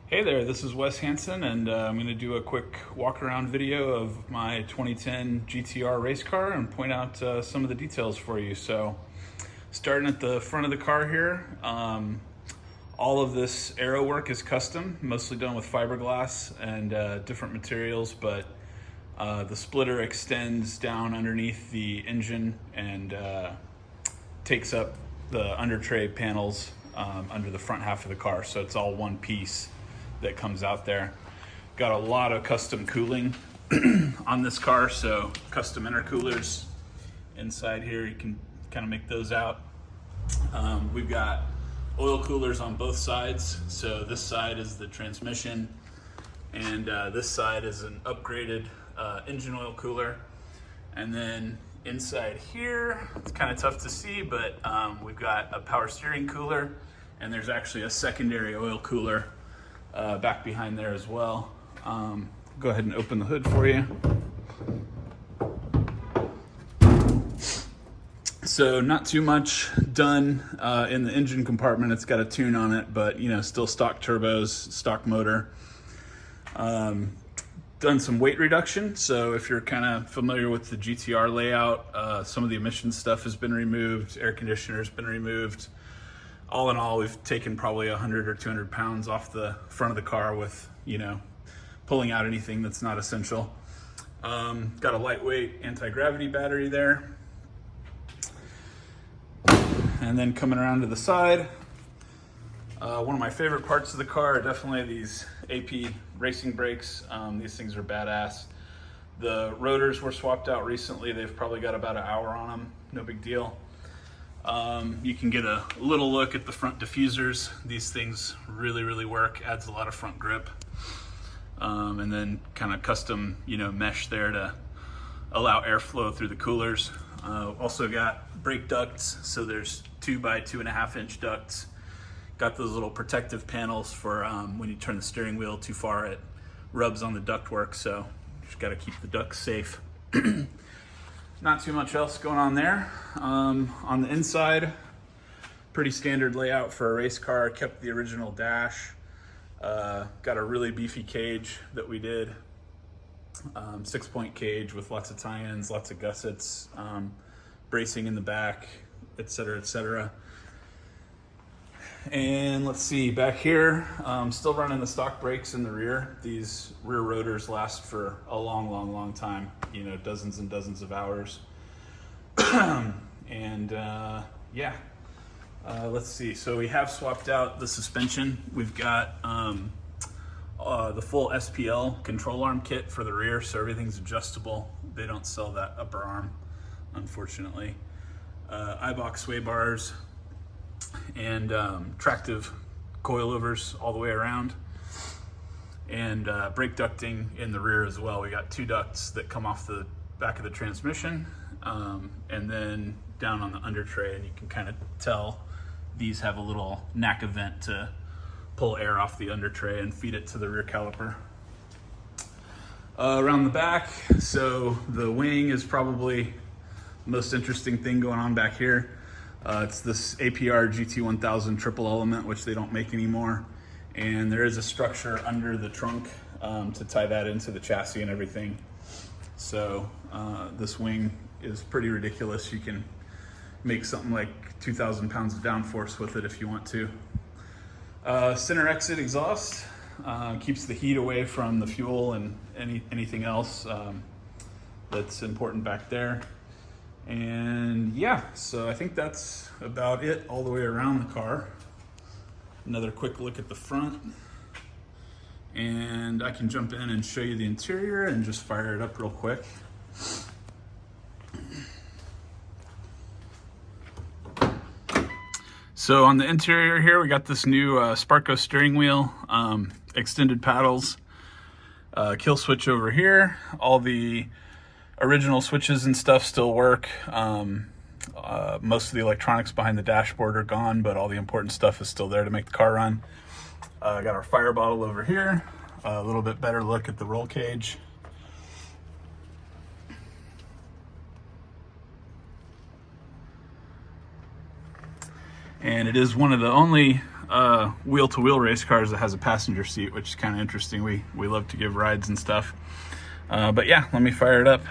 Hey there, this is Wes Hansen, and I'm going to do a quick walk around video of my 2010 GT-R race car and point out some of the details for you. So, starting at the front of the car here, all of this aero work is custom, mostly done with fiberglass and different materials, but the splitter extends down underneath the engine and takes up the under tray panels under the front half of the car, so it's all one piece that comes out there. Got a lot of custom cooling on this car, so custom intercoolers inside here, you can kind of make those out. We've got oil coolers on both sides, so this side is the transmission and this side is an upgraded engine oil cooler. And then inside here, it's kind of tough to see, but we've got a power steering cooler, and there's actually a secondary oil cooler back behind there as well. Go ahead and open the hood for you. So not too much done in the engine compartment. It's got a tune on it, but you know, still stock turbos, stock motor. Done some weight reduction. So if you're kind of familiar with the GT-R layout, some of the emissions stuff has been removed, air conditioner has been removed. All in all, we've taken probably 100 or 200 pounds off the front of the car with, you know, pulling out anything that's not essential. Got a lightweight anti-gravity battery there. And then coming around to the side, one of my favorite parts of the car are definitely these AP racing brakes. These things are badass. The rotors were swapped out recently. They've probably got about an hour on them, no big deal. You can get a little look at the front diffusers. These things really work, adds a lot of front grip. And then kind of custom, you know, mesh there to allow airflow through the coolers. Also got brake ducts, so there's 2 by 2.5 inch ducts. Got those little protective panels for when you turn the steering wheel too far, it rubs on the ductwork, so just got to keep the ducts safe. Not too much else going on there. On the inside, pretty standard layout for a race car. Kept the original dash. Got a really beefy cage that we did. 6-point cage with lots of tie-ins, lots of gussets, bracing in the back, etc., etc. And let's see, back here, still running the stock brakes in the rear. These rear rotors last for a long time, you know, dozens and dozens of hours. And yeah, let's see. So we have swapped out the suspension. We've got the full SPL control arm kit for the rear, so everything's adjustable. They don't sell that upper arm, unfortunately. Eyebox sway bars and tractive coilovers all the way around, and brake ducting in the rear as well. We got 2 ducts that come off the back of the transmission, and then down on the under tray, and you can kind of tell these have a little knack vent to pull air off the under tray and feed it to the rear caliper. Around the back, so the wing is probably the most interesting thing going on back here. It's this APR GT-1000 triple element, which they don't make anymore. And there is a structure under the trunk to tie that into the chassis and everything. So this wing is pretty ridiculous. You can make something like 2,000 pounds of downforce with it if you want to. Center exit exhaust keeps the heat away from the fuel and anything else that's important back there. And yeah, so I think that's about it all the way around the car. Another quick look at the front, and I can jump in and show you the interior and just fire it up real quick. So on the interior here, we got this new Sparco steering wheel, extended paddles, kill switch over here. All the original switches and stuff still work. Most of the electronics behind the dashboard are gone, but all the important stuff is still there to make the car run. Got our fire bottle over here. A little bit better look at the roll cage. And it is one of the only wheel-to-wheel race cars that has a passenger seat, which is kind of interesting. We love to give rides and stuff. But yeah, let me fire it up.